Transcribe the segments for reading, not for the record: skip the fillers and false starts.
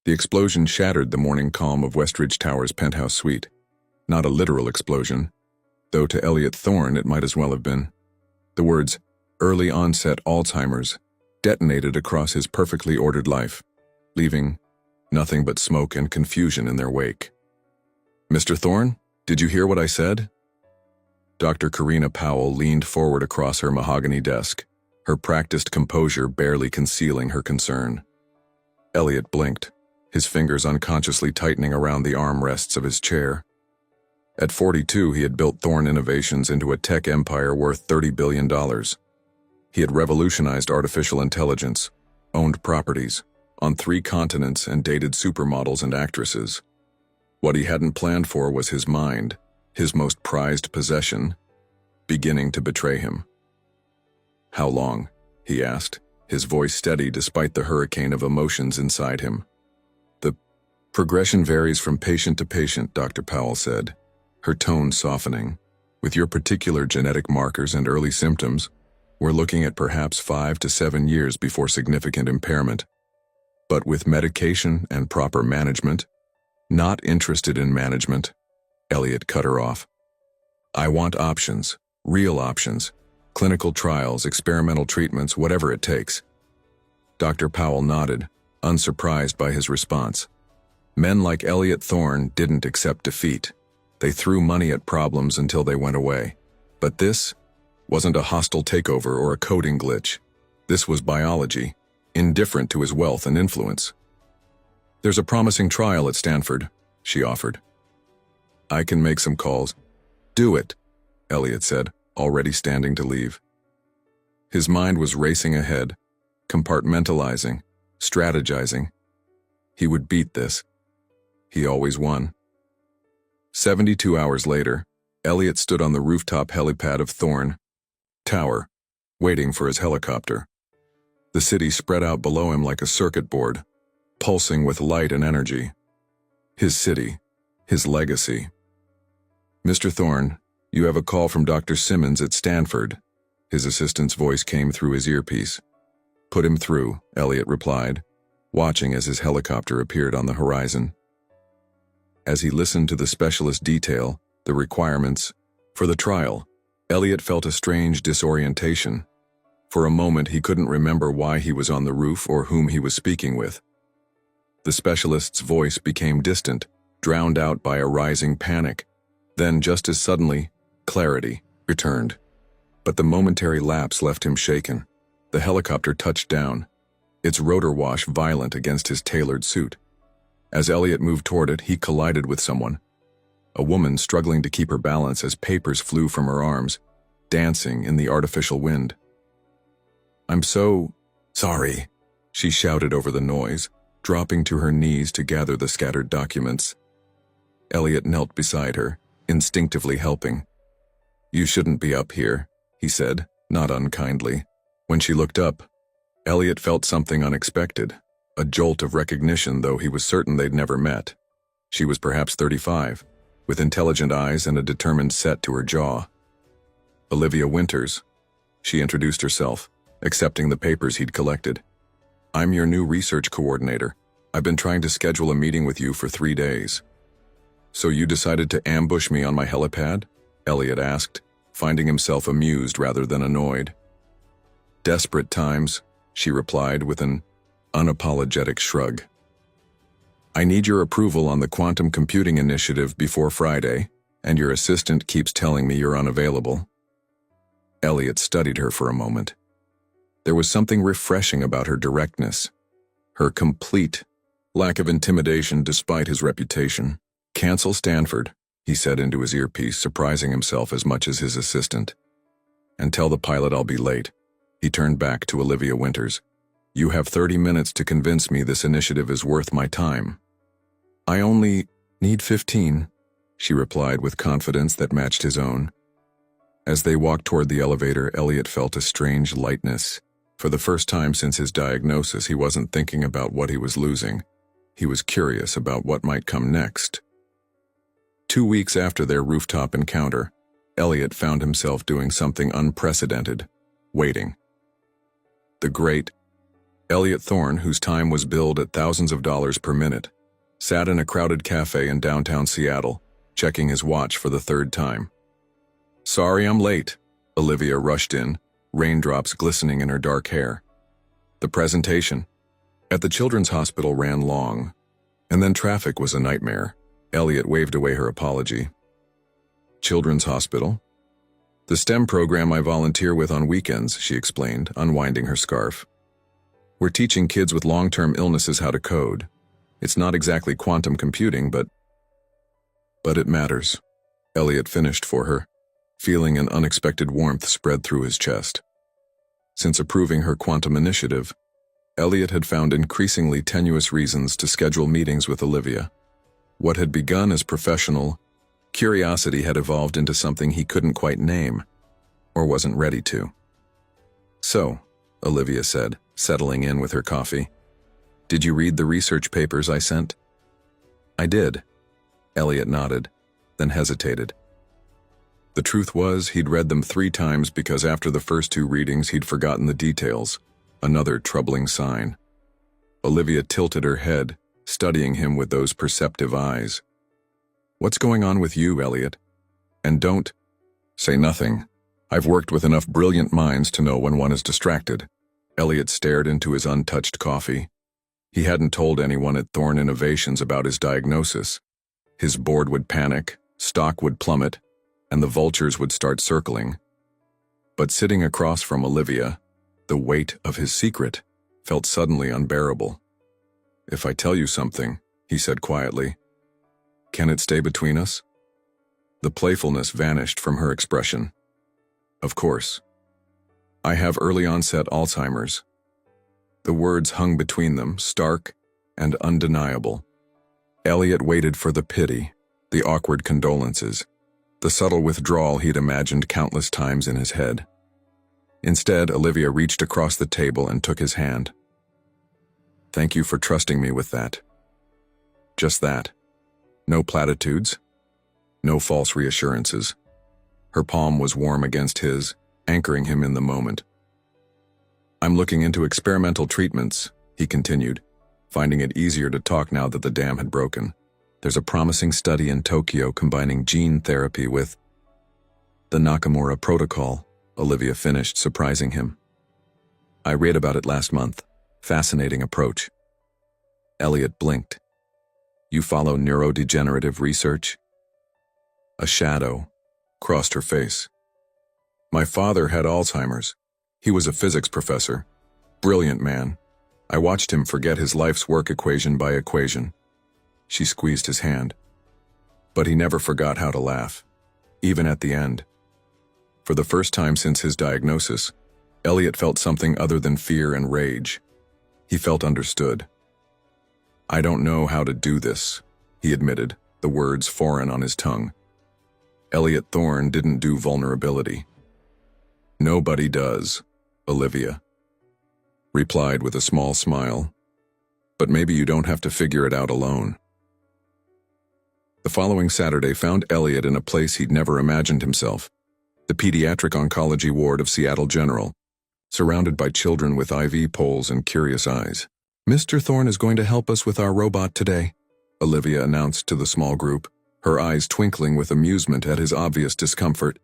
The explosion shattered the morning calm of Westridge Tower's penthouse suite. Not a literal explosion, though to Elliot Thorne it might as well have been. The words, "early onset Alzheimer's," detonated across his perfectly ordered life, leaving nothing but smoke and confusion in their wake. "Mr. Thorne, did you hear what I said?" Dr. Karina Powell leaned forward across her mahogany desk, her practiced composure barely concealing her concern. Elliot blinked, his fingers unconsciously tightening around the armrests of his chair. At 42, he had built Thorne Innovations into a tech empire worth $30 billion. He had revolutionized artificial intelligence, owned properties, on 3 continents and dated supermodels and actresses. What he hadn't planned for was his mind, his most prized possession, beginning to betray him. "How long?" he asked, his voice steady despite the hurricane of emotions inside him. "The progression varies from patient to patient," Dr. Powell said, her tone softening. "With your particular genetic markers and early symptoms, we're looking at perhaps 5 to 7 years before significant impairment. But with medication and proper management—" "Not interested in management," Elliot cut her off. "I want options, real options, clinical trials, experimental treatments, whatever it takes." Dr. Powell nodded, unsurprised by his response. Men like Elliot Thorne didn't accept defeat. They threw money at problems until they went away. But this wasn't a hostile takeover or a coding glitch. This was biology, indifferent to his wealth and influence. "There's a promising trial at Stanford," she offered. "I can make some calls." "Do it," Elliot said, already standing to leave. His mind was racing ahead, compartmentalizing, strategizing. He would beat this. He always won. 72 hours later, Elliot stood on the rooftop helipad of Thorne Tower, waiting for his helicopter. The city spread out below him like a circuit board, pulsing with light and energy. His city, his legacy. "Mr. Thorne, you have a call from Dr. Simmons at Stanford." His assistant's voice came through his earpiece. "Put him through," Elliot replied, watching as his helicopter appeared on the horizon. As he listened to the specialist detail the requirements for the trial, Elliot felt a strange disorientation. For a moment, he couldn't remember why he was on the roof or whom he was speaking with. The specialist's voice became distant, drowned out by a rising panic. Then, just as suddenly, clarity returned. But the momentary lapse left him shaken. The helicopter touched down, its rotor wash violent against his tailored suit. As Elliot moved toward it, he collided with someone. A woman struggling to keep her balance as papers flew from her arms, dancing in the artificial wind. "I'm so sorry," she shouted over the noise, dropping to her knees to gather the scattered documents. Elliot knelt beside her, instinctively helping. "You shouldn't be up here," he said, not unkindly. When she looked up, Elliot felt something unexpected, a jolt of recognition, though he was certain they'd never met. She was perhaps 35, with intelligent eyes and a determined set to her jaw. "Olivia Winters," she introduced herself, accepting the papers he'd collected. "I'm your new research coordinator. I've been trying to schedule a meeting with you for 3 days." "So you decided to ambush me on my helipad?" Elliot asked, finding himself amused rather than annoyed. "Desperate times," she replied with an unapologetic shrug. "I need your approval on the quantum computing initiative before Friday, and your assistant keeps telling me you're unavailable." Elliot studied her for a moment. There was something refreshing about her directness, her complete lack of intimidation despite his reputation. "Cancel Stanford," he said into his earpiece, surprising himself as much as his assistant. "And tell the pilot I'll be late." He turned back to Olivia Winters. "You have 30 minutes to convince me this initiative is worth my time." "I only need 15, she replied with confidence that matched his own. As they walked toward the elevator, Elliot felt a strange lightness. For the first time since his diagnosis, he wasn't thinking about what he was losing. He was curious about what might come next. 2 weeks after their rooftop encounter, Elliot found himself doing something unprecedented, waiting. The great Elliot Thorne, whose time was billed at thousands of dollars per minute, sat in a crowded cafe in downtown Seattle, checking his watch for the third time. "Sorry I'm late," Olivia rushed in, raindrops glistening in her dark hair. The presentation at the children's hospital ran long, and then traffic was a nightmare. Elliot waved away her apology. "Children's hospital?" "The STEM program I volunteer with on weekends," she explained, unwinding her scarf. "We're teaching kids with long-term illnesses how to code. It's not exactly quantum computing, but it matters," Elliot finished for her, feeling an unexpected warmth spread through his chest. Since approving her quantum initiative, Elliot had found increasingly tenuous reasons to schedule meetings with Olivia. What had begun as professional curiosity had evolved into something he couldn't quite name, or wasn't ready to. "So," Olivia said, settling in with her coffee, "did you read the research papers I sent?" "I did." Elliot nodded, then hesitated. The truth was, he'd read them 3 times because after the first 2 readings he'd forgotten the details, another troubling sign. Olivia tilted her head, studying him with those perceptive eyes. "What's going on with you, Elliot? And don't say nothing. I've worked with enough brilliant minds to know when one is distracted." Elliot stared into his untouched coffee. He hadn't told anyone at Thorne Innovations about his diagnosis. His board would panic, stock would plummet, and the vultures would start circling. But sitting across from Olivia, the weight of his secret felt suddenly unbearable. "If I tell you something," he said quietly, "can it stay between us?" The playfulness vanished from her expression. "Of course. I have early-onset Alzheimer's." The words hung between them, stark and undeniable. Elliot waited for the pity, the awkward condolences, the subtle withdrawal he'd imagined countless times in his head. Instead, Olivia reached across the table and took his hand. "Thank you for trusting me with that." Just that. No platitudes, no false reassurances. Her palm was warm against his, anchoring him in the moment. "I'm looking into experimental treatments," he continued, finding it easier to talk now that the dam had broken. "There's a promising study in Tokyo combining gene therapy with the Nakamura protocol," Olivia finished, surprising him. "I read about it last month. Fascinating approach." Elliot blinked. "You follow neurodegenerative research?" A shadow crossed her face. "My father had Alzheimer's. He was a physics professor. Brilliant man. I watched him forget his life's work equation by equation." She squeezed his hand. "But he never forgot how to laugh, even at the end." For the first time since his diagnosis, Elliot felt something other than fear and rage. He felt understood. "I don't know how to do this," he admitted, the words foreign on his tongue. Elliot Thorne didn't do vulnerability. "Nobody does," Olivia replied with a small smile. "But maybe you don't have to figure it out alone." The following Saturday found Elliot in a place he'd never imagined himself, the pediatric oncology ward of Seattle General, surrounded by children with IV poles and curious eyes. "Mr. Thorne is going to help us with our robot today," Olivia announced to the small group, her eyes twinkling with amusement at his obvious discomfort.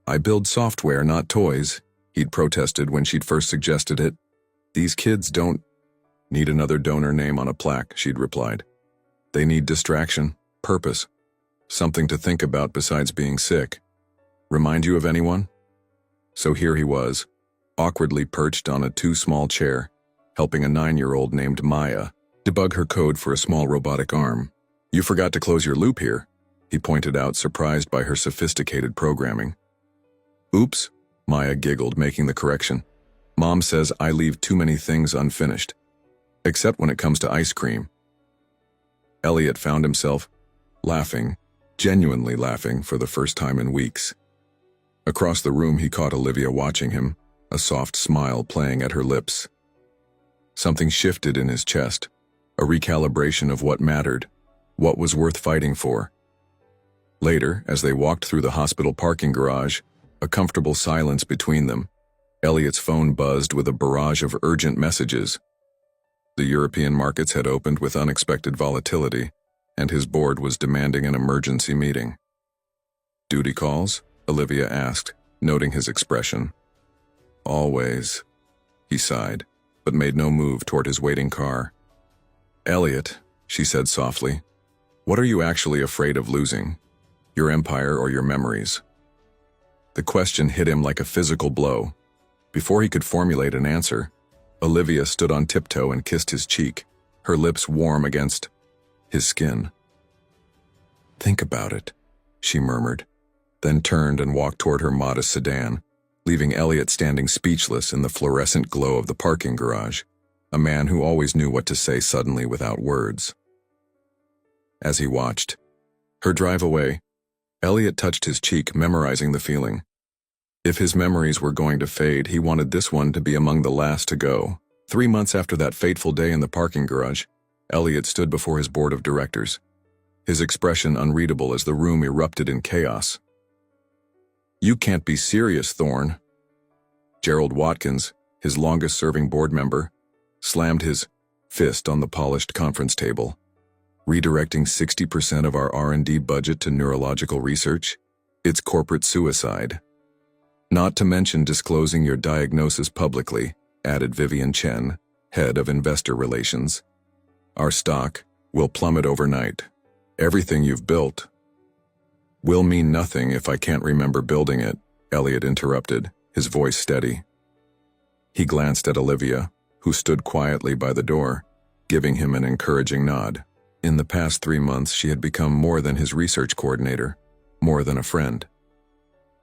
"I build software, not toys," he'd protested when she'd first suggested it. "These kids don't need another donor name on a plaque," she'd replied. "They need distraction, purpose, something to think about besides being sick. Remind you of anyone?" So here he was, awkwardly perched on a too-small chair, helping a 9-year-old named Maya debug her code for a small robotic arm. "You forgot to close your loop here," he pointed out, surprised by her sophisticated programming. "Oops," Maya giggled, making the correction. "Mom says I leave too many things unfinished, except when it comes to ice cream." Elliot found himself laughing, genuinely laughing for the first time in weeks. Across the room he caught Olivia watching him, a soft smile playing at her lips. Something shifted in his chest, a recalibration of what mattered, what was worth fighting for. Later, as they walked through the hospital parking garage, a comfortable silence between them, Elliot's phone buzzed with a barrage of urgent messages, The European markets had opened with unexpected volatility, and his board was demanding an emergency meeting. "Duty calls?" Olivia asked, noting his expression. "Always," he sighed, but made no move toward his waiting car. "Elliot," she said softly, "what are you actually afraid of losing? Your empire or your memories?" The question hit him like a physical blow. Before he could formulate an answer, Olivia stood on tiptoe and kissed his cheek, her lips warm against his skin. "Think about it," she murmured, then turned and walked toward her modest sedan, leaving Elliot standing speechless in the fluorescent glow of the parking garage, a man who always knew what to say suddenly without words. As he watched her drive away, Elliot touched his cheek, memorizing the feeling. If his memories were going to fade, he wanted this one to be among the last to go. 3 months after that fateful day in the parking garage, Elliot stood before his board of directors, his expression unreadable as the room erupted in chaos. "You can't be serious, Thorne." Gerald Watkins, his longest-serving board member, slammed his fist on the polished conference table. "Redirecting 60% of our R&D budget to neurological research? It's corporate suicide. Not to mention disclosing your diagnosis publicly," added Vivian Chen, head of investor relations. "Our stock will plummet overnight. Everything you've built will mean nothing if I can't remember building it," Elliot interrupted, his voice steady. He glanced at Olivia, who stood quietly by the door, giving him an encouraging nod. In the past 3 months, she had become more than his research coordinator, more than a friend.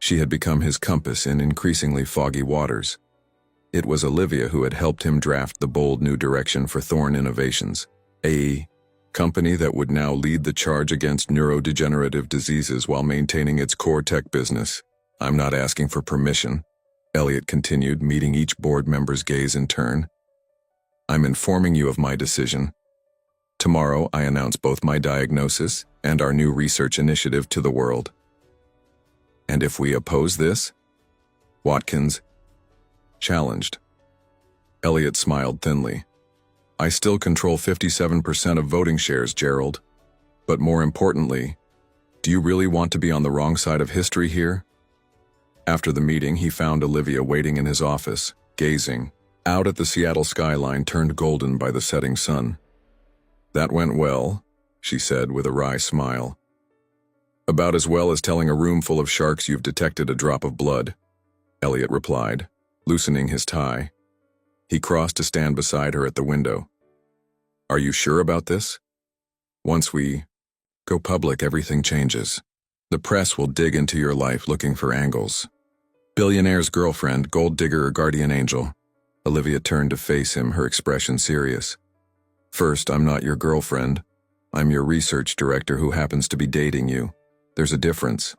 She had become his compass in increasingly foggy waters. It was Olivia who had helped him draft the bold new direction for Thorne Innovations, a company that would now lead the charge against neurodegenerative diseases while maintaining its core tech business. "I'm not asking for permission," Elliot continued, meeting each board member's gaze in turn. "I'm informing you of my decision. Tomorrow, I announce both my diagnosis and our new research initiative to the world. And if we oppose this?" Watkins challenged. Elliot smiled thinly. "I still control 57% of voting shares, Gerald. But more importantly, do you really want to be on the wrong side of history here?" After the meeting, he found Olivia waiting in his office, gazing out at the Seattle skyline turned golden by the setting sun. "That went well," she said with a wry smile. "About as well as telling a room full of sharks you've detected a drop of blood," Elliot replied, loosening his tie. He crossed to stand beside her at the window. "Are you sure about this? Once we go public, everything changes. The press will dig into your life looking for angles. Billionaire's girlfriend, gold digger, or guardian angel." Olivia turned to face him, her expression serious. "First, I'm not your girlfriend. I'm your research director who happens to be dating you. There's a difference."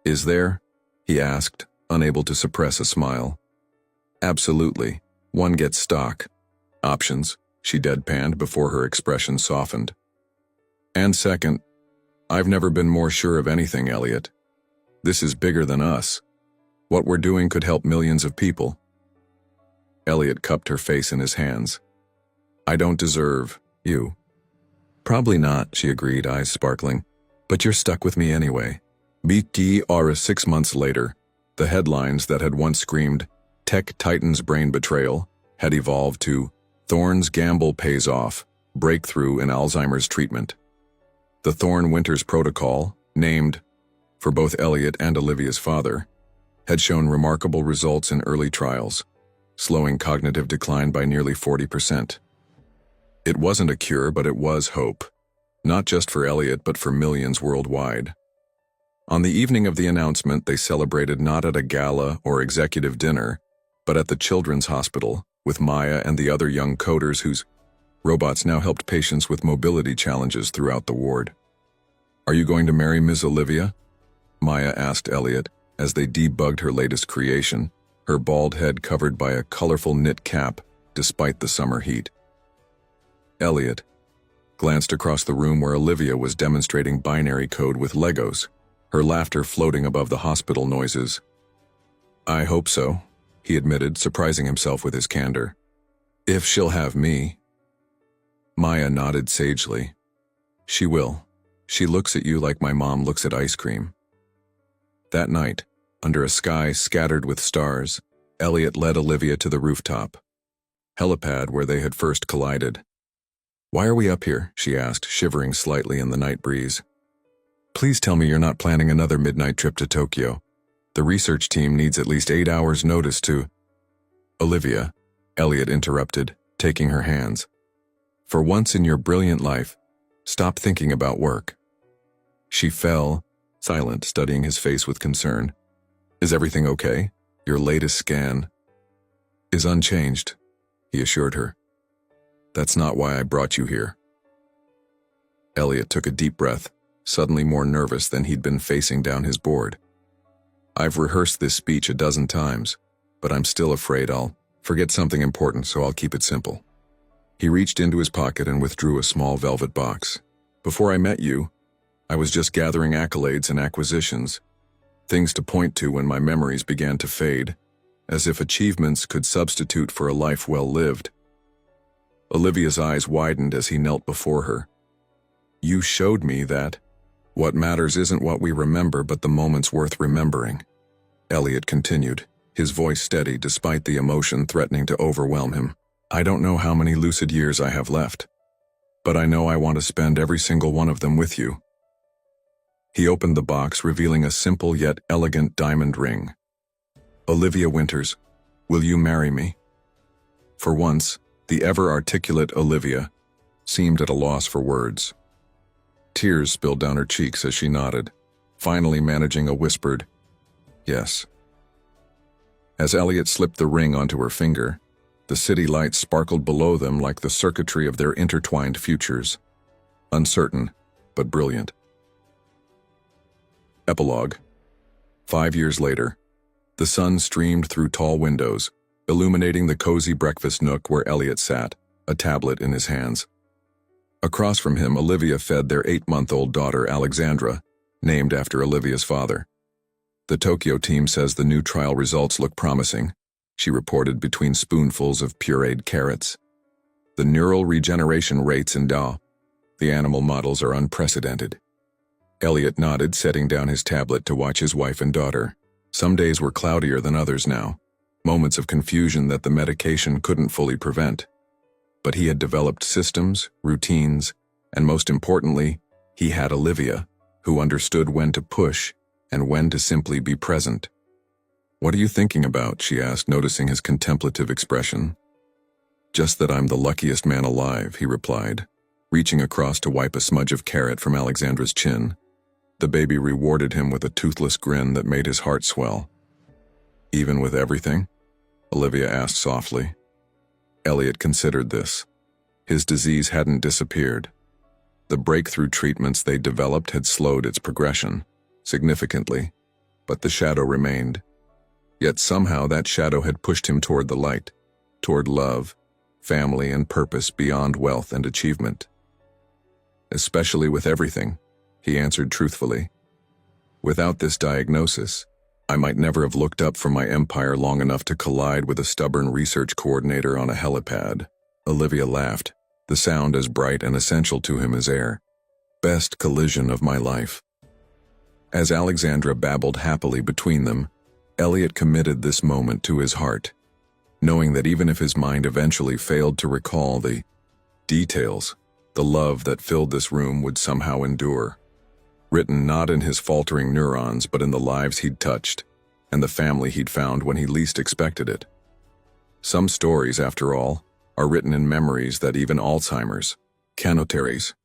"Is there?" he asked, unable to suppress a smile. "Absolutely. One gets stock options," she deadpanned before her expression softened. "And second, I've never been more sure of anything, Elliot. This is bigger than us. What we're doing could help millions of people." Elliot cupped her face in his hands. "I don't deserve you." "Probably not," she agreed, eyes sparkling. "But you're stuck with me anyway." BTR 6 months later, the headlines that had once screamed, "Tech Titan's brain betrayal," had evolved to, "Thorne's gamble pays off, breakthrough in Alzheimer's treatment." The Thorne Winters protocol, named for both Elliot and Olivia's father, had shown remarkable results in early trials, slowing cognitive decline by nearly 40%. It wasn't a cure, but it was hope, not just for Elliot but for millions worldwide. On the evening of the announcement, they celebrated not at a gala or executive dinner, but at the Children's Hospital, with Maya and the other young coders whose robots now helped patients with mobility challenges throughout the ward. "Are you going to marry Ms. Olivia?" Maya asked Elliot as they debugged her latest creation, her bald head covered by a colorful knit cap despite the summer heat. Elliot glanced across the room where Olivia was demonstrating binary code with Legos, her laughter floating above the hospital noises. "I hope so," he admitted, surprising himself with his candor. "If she'll have me," Maya nodded sagely. She will. She looks at you like my mom looks at ice cream. That night, under a sky scattered with stars, Elliot led Olivia to the rooftop helipad where they had first collided. "Why are we up here?" she asked, shivering slightly in the night breeze. "Please tell me you're not planning another midnight trip to Tokyo. The research team needs at least 8 hours' notice to—" "Olivia," Elliot interrupted, taking her hands. "For once in your brilliant life, stop thinking about work." She fell, silent, studying his face with concern. "Is everything okay? Your latest scan is unchanged," he assured her. "That's not why I brought you here." Elliot took a deep breath, suddenly more nervous than he'd been facing down his board. "I've rehearsed this speech a dozen times, but I'm still afraid I'll forget something important, so I'll keep it simple." He reached into his pocket and withdrew a small velvet box. "Before I met you, I was just gathering accolades and acquisitions, things to point to when my memories began to fade, as if achievements could substitute for a life well lived." Olivia's eyes widened as he knelt before her. "You showed me that what matters isn't what we remember but the moments worth remembering," Elliot continued, his voice steady despite the emotion threatening to overwhelm him. "I don't know how many lucid years I have left, but I know I want to spend every single one of them with you." He opened the box, revealing a simple yet elegant diamond ring. "Olivia Winters, will you marry me?" For once, the ever-articulate Olivia seemed at a loss for words. Tears spilled down her cheeks as she nodded, finally managing a whispered, "Yes." As Elliot slipped the ring onto her finger, the city lights sparkled below them like the circuitry of their intertwined futures. Uncertain, but brilliant. Epilogue. 5 years later, the sun streamed through tall windows, illuminating the cozy breakfast nook where Elliot sat, a tablet in his hands. Across from him, Olivia fed their 8-month-old daughter, Alexandra, named after Olivia's father. "The Tokyo team says the new trial results look promising," she reported between spoonfuls of pureed carrots. "The neural regeneration rates in the animal models are unprecedented." Elliot nodded, setting down his tablet to watch his wife and daughter. Some days were cloudier than others now, moments of confusion that the medication couldn't fully prevent. But he had developed systems, routines, and most importantly, he had Olivia, who understood when to push and when to simply be present. "What are you thinking about?" she asked, noticing his contemplative expression. "Just that I'm the luckiest man alive," he replied, reaching across to wipe a smudge of carrot from Alexandra's chin. The baby rewarded him with a toothless grin that made his heart swell. "Even with everything?" Olivia asked softly. Elliot considered this. His disease hadn't disappeared. The breakthrough treatments they developed had slowed its progression, significantly, but the shadow remained. Yet somehow that shadow had pushed him toward the light, toward love, family, and purpose beyond wealth and achievement. "Especially with everything," he answered truthfully. "Without this diagnosis, I might never have looked up from my empire long enough to collide with a stubborn research coordinator on a helipad." Olivia laughed, the sound as bright and essential to him as air. "Best collision of my life." As Alexandra babbled happily between them, Elliot committed this moment to his heart, knowing that even if his mind eventually failed to recall the details, the love that filled this room would somehow endure. Written not in his faltering neurons, but in the lives he'd touched, and the family he'd found when he least expected it. Some stories, after all, are written in memories that even Alzheimer's cannot erase.